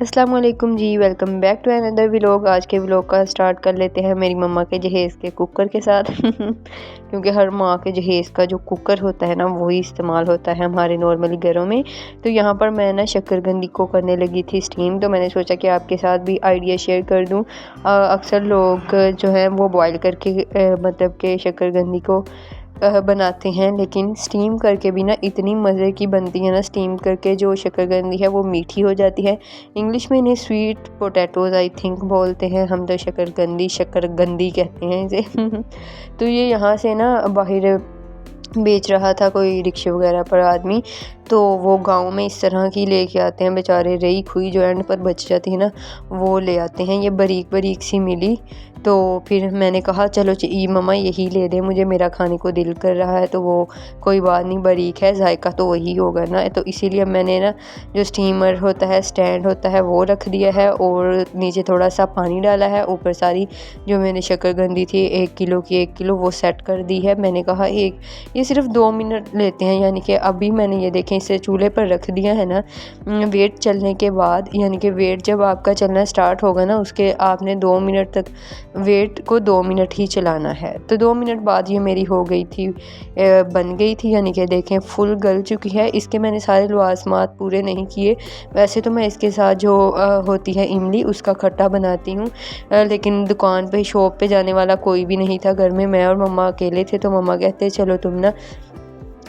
अस्सलाम वालेकुम जी, welcome back to another vlog. आज के व्लॉग का स्टार्ट कर लेते हैं मेरी मम्मा के जहेज़ के कुकर के साथ क्योंकि हर माँ के जहेज़ का जो कुकर होता है ना वही इस्तेमाल होता है हमारे नॉर्मली घरों में। तो यहाँ पर मैं ना शक्करकंदी को करने लगी थी स्टीम, तो मैंने सोचा कि आपके साथ भी आइडिया शेयर कर दूँ। अक्सर लोग जो है वो बॉयल करके मतलब के शक्करकंदी को बनाते हैं, लेकिन स्टीम करके भी ना इतनी मज़े की बनती है ना। स्टीम करके जो शक्करकंदी है वो मीठी हो जाती है। इंग्लिश में इन्हें स्वीट पोटैटोज़ आई थिंक बोलते हैं, हम तो शक्करगंदी कहते हैं इसे तो ये यहाँ से ना बाहर बेच रहा था कोई रिक्शे वगैरह पर आदमी, तो वो गांव में इस तरह की लेके आते हैं बेचारे। रई खुई जो एंड पर बच जाती है ना वो ले आते हैं। ये बारीक बारीक सी मिली, तो फिर मैंने कहा चलो ये मम्मा यही ले दे, मुझे मेरा खाने को दिल कर रहा है। तो वो कोई बात नहीं, बारीक है, जायका तो वही होगा ना। तो इसीलिए मैंने ना जो स्टीमर होता है, स्टैंड होता है, वो रख दिया है और नीचे थोड़ा सा पानी डाला है। ऊपर सारी जो मैंने शक्करकंदी थी 1 किलो की 1 किलो वो सेट कर दी है। मैंने कहा ये सिर्फ 2 मिनट लेते हैं, यानी कि अभी मैंने ये देखें इसे चूल्हे पर रख दिया है ना। वेट चलने के बाद, यानी कि वेट जब आपका चलना स्टार्ट होगा ना उसके आपने 2 मिनट तक वेट को 2 मिनट ही चलाना है। तो 2 मिनट बाद ये मेरी हो गई थी, बन गई थी, यानी कि देखें फुल गल चुकी है। इसके मैंने सारे लवाजमात पूरे नहीं किए। वैसे तो मैं इसके साथ जो होती है इमली उसका खट्टा बनाती हूँ, लेकिन दुकान पे शॉप पे जाने वाला कोई भी नहीं था घर में, मैं और मम्मा अकेले थे। तो मम्मा कहते चलो तुम ना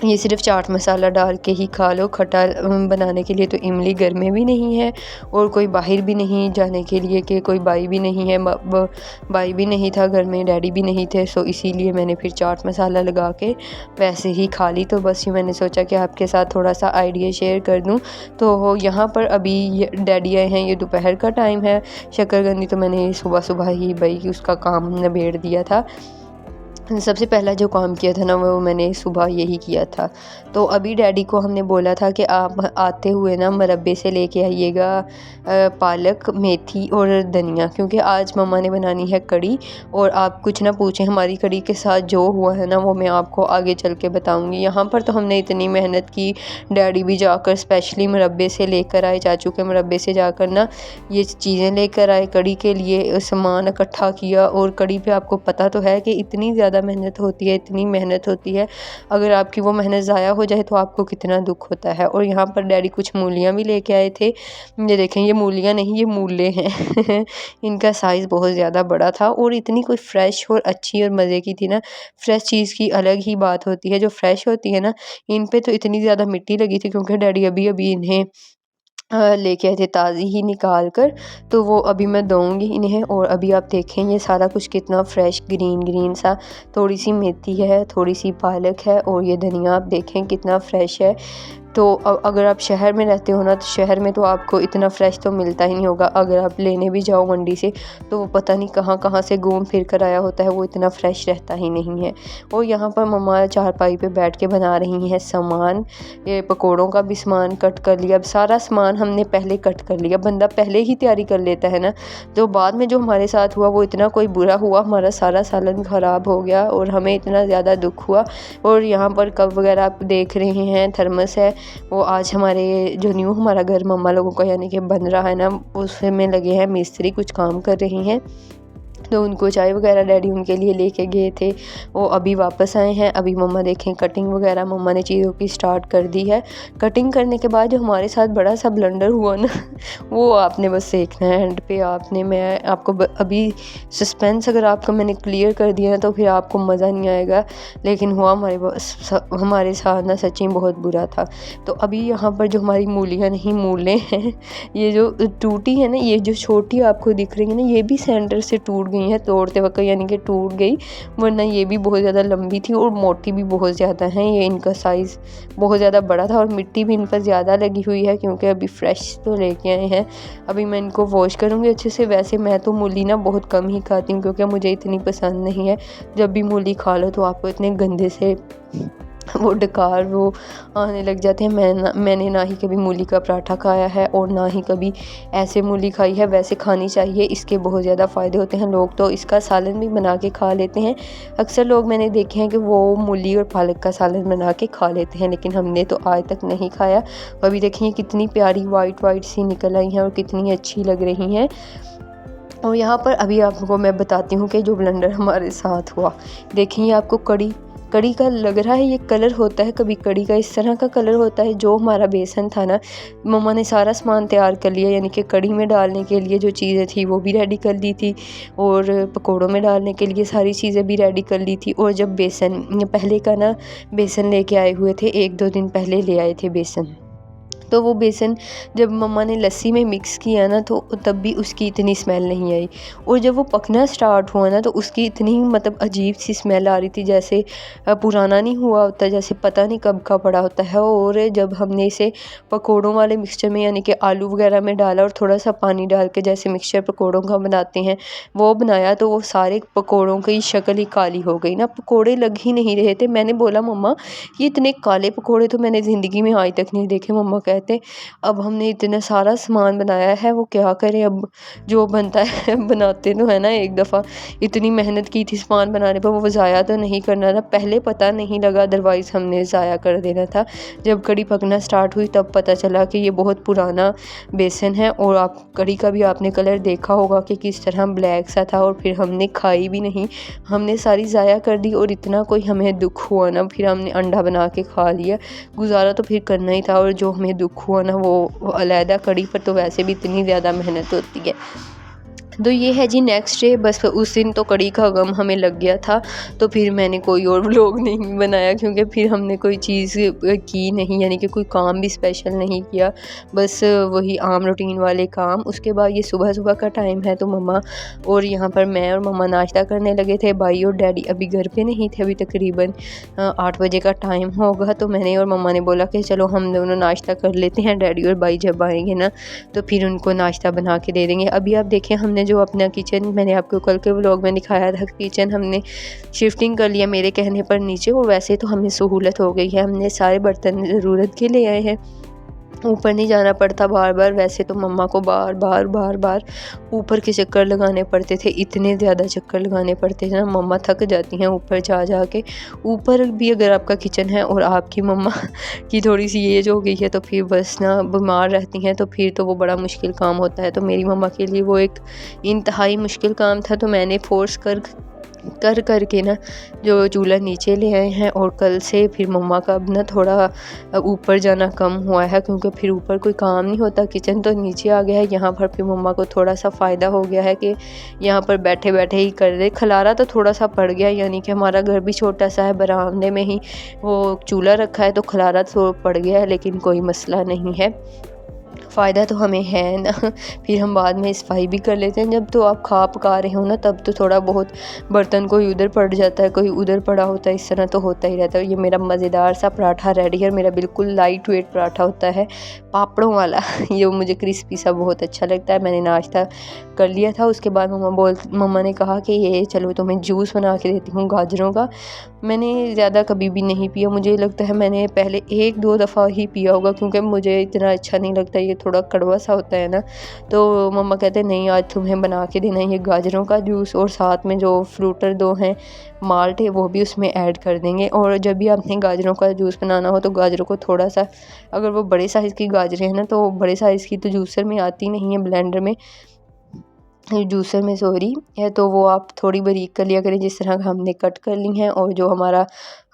ये सिर्फ चाट मसाला डाल के ही खा लो। खट्टा बनाने के लिए तो इमली घर में भी नहीं है और कोई बाहर भी नहीं जाने के लिए कि कोई भाई भी नहीं है, भाई भी नहीं था घर में, डैडी भी नहीं थे। सो इसीलिए मैंने फिर चाट मसाला लगा के वैसे ही खा ली। तो बस ये मैंने सोचा कि आपके साथ थोड़ा सा आइडिया शेयर कर दूँ। तो यहाँ पर अभी डैडी आए हैं, ये दोपहर का टाइम है। शक्करकंदी तो मैंने सुबह सुबह ही भाई उसका काम निबेड़ दिया था। सबसे पहला जो काम किया था ना वो मैंने सुबह यही किया था। तो अभी डैडी को हमने बोला था कि आप आते हुए ना मरब्बे से लेके आइएगा पालक, मेथी और धनिया, क्योंकि आज मम्मा ने बनानी है कड़ी। और आप कुछ ना पूछें, हमारी कड़ी के साथ जो हुआ है ना वो मैं आपको आगे चल के बताऊँगी। यहाँ पर तो हमने इतनी मेहनत की, डैडी भी जाकर स्पेशली मरब्बे से लेकर आए, चाचू के मरब्बे से जाकर ना ये चीज़ें लेकर आए, कड़ी के लिए सामान इकट्ठा किया। और कड़ी पे आपको पता तो है कि इतनी ज़्यादा मेहनत होती है, इतनी मेहनत होती है, अगर आपकी वो मेहनत ज़ाया हो जाए तो आपको कितना दुख होता है। और यहाँ पर डैडी कुछ मूलियाँ भी लेके आए थे। ये देखें, ये मूलियाँ नहीं ये मूले हैं इनका साइज़ बहुत ज़्यादा बड़ा था और इतनी कोई फ्रेश और अच्छी और मज़े की थी ना। फ्रेश चीज़ की अलग ही बात होती है, जो फ्रेश होती है ना इन पे तो इतनी ज़्यादा मिट्टी लगी थी, क्योंकि डैडी अभी अभी इन्हें लेके आए थे ताज़ी ही निकाल कर। तो वो अभी मैं दूँगी इन्हें। और अभी आप देखें ये सारा कुछ कितना फ्रेश ग्रीन ग्रीन सा, थोड़ी सी मेथी है, थोड़ी सी पालक है और ये धनिया आप देखें कितना फ्रेश है। तो अगर आप शहर में रहते हो ना तो शहर में तो आपको इतना फ्रेश तो मिलता ही नहीं होगा। अगर आप लेने भी जाओ मंडी से तो वो पता नहीं कहाँ कहाँ से घूम फिर कर आया होता है, वो इतना फ्रेश रहता ही नहीं है। और यहाँ पर मम्मा चारपाई पे बैठ के बना रही हैं सामान। ये पकोड़ों का भी सामान कट कर लिया। अब सारा सामान हमने पहले कट कर लिया। बंदा पहले ही तैयारी कर लेता है ना, तो बाद में जो हमारे साथ हुआ वो इतना कोई बुरा हुआ, हमारा सारा सालन ख़राब हो गया और हमें इतना ज़्यादा दुख हुआ। और यहाँ पर कप वगैरह आप देख रहे हैं, थर्मस है, वो आज हमारे जो न्यू हमारा घर मम्मा लोगों का यानी कि बन रहा है ना, उसमें लगे हैं मिस्त्री, कुछ काम कर रही हैं। तो उनको चाय वगैरह डैडी उनके लिए लेके गए थे, वो अभी वापस आए हैं। अभी मम्मा देखें कटिंग वगैरह मम्मा ने चीज़ों की स्टार्ट कर दी है। कटिंग करने के बाद जो हमारे साथ बड़ा सा ब्लंडर हुआ ना वो आपने बस देखना है एंड पे। मैं आपको अभी सस्पेंस अगर आपका मैंने क्लियर कर दिया ना तो फिर आपको मज़ा नहीं आएगा, लेकिन हुआ हमारे साथ ना सच्ची बहुत बुरा था। तो अभी यहाँ पर जो हमारी मूलियाँ नहीं मूले हैं, ये जो टूटी है ना, ये जो छोटी आपको दिख रही है ना, ये भी सेंटर से टूट गई है तोड़ते वक्त, यानी कि टूट गई, वरना ये भी बहुत ज़्यादा लंबी थी और मोटी भी बहुत ज़्यादा है। ये इनका साइज़ बहुत ज़्यादा बड़ा था और मिट्टी भी इन पर ज़्यादा लगी हुई है, क्योंकि अभी फ्रेश तो लेके आए हैं। अभी मैं इनको वॉश करूँगी अच्छे से। वैसे मैं तो मूली ना बहुत कम ही खाती हूँ, क्योंकि मुझे इतनी पसंद नहीं है। जब भी मूली खा लो तो आपको इतने गंदे से वो डकार वो आने लग जाते हैं। मैंने ना ही कभी मूली का पराठा खाया है और ना ही कभी ऐसे मूली खाई है। वैसे खानी चाहिए, इसके बहुत ज़्यादा फ़ायदे होते हैं। लोग तो इसका सालन भी बना के खा लेते हैं। अक्सर लोग मैंने देखे हैं कि वो मूली और पालक का सालन बना के खा लेते हैं, लेकिन हमने तो आज तक नहीं खाया। अभी देखिए कितनी प्यारी वाइट वाइट सी निकल आई हैं और कितनी अच्छी लग रही हैं। और यहाँ पर अभी आपको मैं बताती हूँ कि जो ब्लेंडर हमारे साथ हुआ, देखिए आपको कड़ी कड़ी का लग रहा है, ये कलर होता है, कभी कड़ी का इस तरह का कलर होता है। जो हमारा बेसन था ना, मम्मा ने सारा सामान तैयार कर लिया, यानी कि कड़ी में डालने के लिए जो चीज़ें थी वो भी रेडी कर ली थी और पकोड़ों में डालने के लिए सारी चीज़ें भी रेडी कर ली थी। और जब बेसन पहले का ना बेसन लेके आए हुए थे, 1-2 दिन पहले ले आए थे बेसन, तो वो बेसन जब मम्मा ने लस्सी में मिक्स किया ना, तो तब भी उसकी इतनी स्मेल नहीं आई। और जब वो पकना स्टार्ट हुआ ना, तो उसकी इतनी मतलब अजीब सी स्मेल आ रही थी, जैसे पुराना नहीं हुआ होता, जैसे पता नहीं कब का पड़ा होता है। और जब हमने इसे पकोड़ों वाले मिक्सचर में, यानी कि आलू वगैरह में डाला और थोड़ा सा पानी डाल के जैसे मिक्सचर पकोड़ों का बनाते हैं वो बनाया, तो वो सारे पकोड़ों की शक्ल ही काली हो गई ना, पकोड़े लग ही नहीं रहे थे। मैंने बोला मम्मा ये इतने काले पकोड़े तो मैंने ज़िंदगी में आज तक नहीं देखे। मम्मा कहते अब हमने इतना सारा सामान बनाया है, वो क्या करें, अब जो बनता है बनाते तो है ना। एक दफ़ा इतनी मेहनत की थी सामान बनाने पर, वो ज़ाया तो नहीं करना था। पहले पता नहीं लगा, अदरवाइज़ हमने ज़ाया कर देना था। जब कड़ी पकना स्टार्ट हुई तब पता चला कि ये बहुत पुराना बेसन है। और आप कड़ी का भी आपने कलर देखा होगा कि किस तरह ब्लैक सा था। और फिर हमने खाई भी नहीं, हमने सारी ज़ाया कर दी। और इतना कोई हमें दुख हुआ ना, फिर हमने अंडा बना के खा लिया, गुजारा तो फिर करना ही था। और जो हमें दुख हुआ ना वो अलहदा, कड़ी पर तो वैसे भी इतनी ज़्यादा मेहनत होती है। तो ये है जी नेक्स्ट डे, बस उस दिन तो कड़ी का गम हमें लग गया था। तो फिर मैंने कोई और व्लॉग नहीं बनाया, क्योंकि फिर हमने कोई चीज़ की नहीं, यानी कि कोई काम भी स्पेशल नहीं किया, बस वही आम रूटीन वाले काम। उसके बाद ये सुबह सुबह का टाइम है, तो मम्मा और यहाँ पर मैं और मम्मा नाश्ता करने लगे थे। भाई और डैडी अभी घर पे नहीं थे, अभी तकरीबन 8 बजे का टाइम होगा। तो मैंने और मम्मा ने बोला कि चलो हम दोनों नाश्ता कर लेते हैं, डैडी और भाई जब आएंगे ना तो फिर उनको नाश्ता बना के दे देंगे। अभी आप देखें हमने जो अपना किचन, मैंने आपको कल के व्लॉग में दिखाया था, किचन हमने शिफ्टिंग कर लिया मेरे कहने पर नीचे। और वैसे तो हमें सहूलत हो गई है, हमने सारे बर्तन ज़रूरत के ले आए हैं, ऊपर नहीं जाना पड़ता बार बार। वैसे तो मम्मा को बार बार ऊपर के चक्कर लगाने पड़ते थे, इतने ज़्यादा चक्कर लगाने पड़ते थे ना, मम्मा थक जाती हैं ऊपर जा के। ऊपर भी अगर आपका किचन है और आपकी मम्मा की थोड़ी सी एज हो गई है तो फिर बस ना बीमार रहती हैं, तो फिर तो वो बड़ा मुश्किल काम होता है। तो मेरी मम्मा के लिए वो एक इंतहाई मुश्किल काम था। तो मैंने फोर्स कर के ना जो चूल्हा नीचे ले आए हैं। और कल से फिर मम्मा का अब ना थोड़ा ऊपर जाना कम हुआ है, क्योंकि फिर ऊपर कोई काम नहीं होता, किचन तो नीचे आ गया है। यहाँ पर फिर मम्मा को थोड़ा सा फ़ायदा हो गया है कि यहाँ पर बैठे बैठे ही कर रहे। खलारा तो थोड़ा सा पड़ गया, यानी कि हमारा घर भी छोटा सा है, बरामदे में ही वो चूल्हा रखा है, तो खलारा तो पड़ गया है, लेकिन कोई मसला नहीं है, फ़ायदा तो हमें है ना। फिर हम बाद में सफाई भी कर लेते हैं। जब तो आप खा पका रहे हो ना, तब तो थोड़ा बहुत बर्तन कोई उधर पड़ जाता है, कोई उधर पड़ा होता है, इस तरह तो होता ही रहता है। ये मेरा मज़ेदार सा पराठा रेडी है, मेरा बिल्कुल लाइट वेट पराठा होता है, पापड़ों वाला। ये मुझे क्रिस्पी सा बहुत अच्छा लगता है। मैंने नाश्ता कर लिया था। उसके बाद मम्मा ने कहा कि ये चलो तुम्हें जूस बना के देती हूँ गाजरों का। मैंने ज़्यादा कभी भी नहीं पिया, मुझे लगता है मैंने पहले 1-2 दफ़ा ही पिया होगा, क्योंकि मुझे इतना अच्छा नहीं लगता, ये थोड़ा कड़वा सा होता है ना। तो मम्मा कहते हैं नहीं आज तुम्हें बना के देना ये गाजरों का जूस, और साथ में जो फ्रूटर 2 हैं माल्ट है वो भी उसमें ऐड कर देंगे। और जब भी आपने गाजरों का जूस बनाना हो तो गाजरों को थोड़ा सा, अगर वो बड़े साइज़ की गाजरें हैं ना, तो बड़े साइज़ की तो जूसर में आती नहीं है, ब्लेंडर में, जूसर में सॉरी है, तो वो आप थोड़ी बारीक कर लिया करें, जिस तरह हमने कट कर ली हैं। और जो हमारा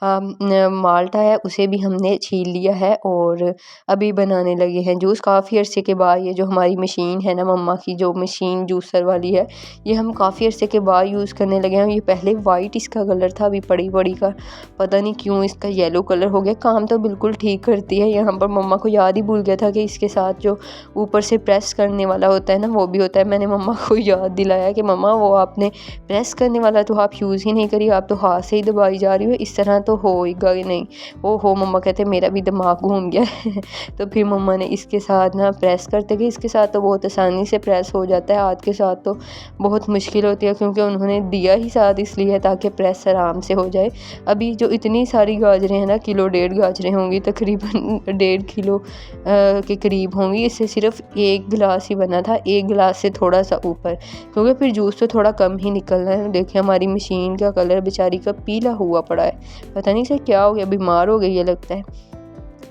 माल्टा है उसे भी हमने छील लिया है और अभी बनाने लगे हैं जूस। काफ़ी अरसे के बाद ये जो हमारी मशीन है ना, मम्मा की जो मशीन जूसर वाली है, ये हम काफ़ी अरसे के बाद यूज़ करने लगे हैं। ये पहले वाइट इसका कलर था, अभी पड़ी का पता नहीं क्यों इसका येलो कलर हो गया। काम तो बिल्कुल ठीक करती है। यहाँ पर मम्मा को याद ही भूल गया था कि इसके साथ जो ऊपर से प्रेस करने वाला होता है ना, वो भी होता है। मैंने मम्मा को याद दिलाया कि मम्मा वो आपने प्रेस करने वाला तो आप यूज़ ही नहीं करी, आप तो हाथ से ही दबाई जा रही हो, इस तरह तो तो होएगा ही नहीं। ओहो, मम्मा कहते मेरा भी दिमाग घूम गया है। तो फिर मम्मा ने इसके साथ ना प्रेस करते गए। इसके साथ तो बहुत आसानी से प्रेस हो जाता है, हाथ के साथ तो बहुत मुश्किल होती है, क्योंकि उन्होंने दिया ही साथ इसलिए ताकि प्रेस आराम से हो जाए। अभी जो इतनी सारी गाजरें हैं ना, किलो 1.5 गाजरें होंगी तकरीबन, 1.5 किलो के करीब होंगी। इससे सिर्फ 1 गिलास ही बना था, 1 गिलास से थोड़ा सा ऊपर, क्योंकि फिर जूस तो थोड़ा कम ही निकलना है। देखिए हमारी मशीन का कलर बेचारी का पीला हुआ पड़ा है, पता नहीं से क्या हो गया, बीमार हो गई है लगता है।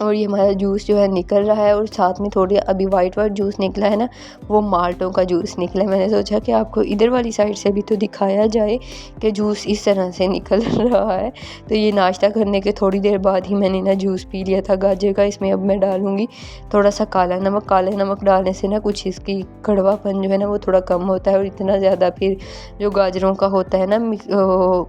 और ये हमारा जूस जो है निकल रहा है, और साथ में थोड़ी अभी वाइट जूस निकला है ना, वो माल्टों का जूस निकला है। मैंने सोचा कि आपको इधर वाली साइड से भी तो दिखाया जाए कि जूस इस तरह से निकल रहा है। तो ये नाश्ता करने के थोड़ी देर बाद ही मैंने ना जूस पी लिया था गाजर का। इसमें अब मैं डालूँगी थोड़ा सा काला नमक। काले नमक डालने से ना कुछ इसकी कड़वापन जो है ना वो थोड़ा कम होता है, और इतना ज़्यादा फिर जो गाजरों का होता है ना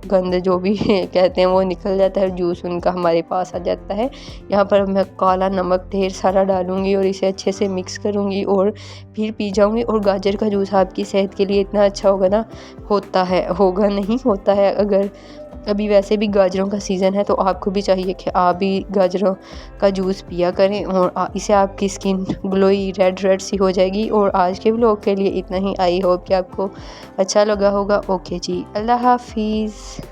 गंद जो भी कहते हैं वो निकल जाता है, जूस उनका हमारे पास आ जाता है। यहाँ पर मैं काला नमक ढेर सारा डालूंगी और इसे अच्छे से मिक्स करूंगी और फिर पी जाऊंगी। और गाजर का जूस आपकी सेहत के लिए इतना अच्छा होगा ना, होता है। अगर अभी वैसे भी गाजरों का सीज़न है तो आपको भी चाहिए कि आप भी गाजरों का जूस पिया करें, और इसे आपकी स्किन ग्लोई रेड सी हो जाएगी। और आज के व्लॉग के लिए इतना ही। आई होप कि आपको अच्छा लगा होगा। ओके जी, अल्लाह हाफिज़।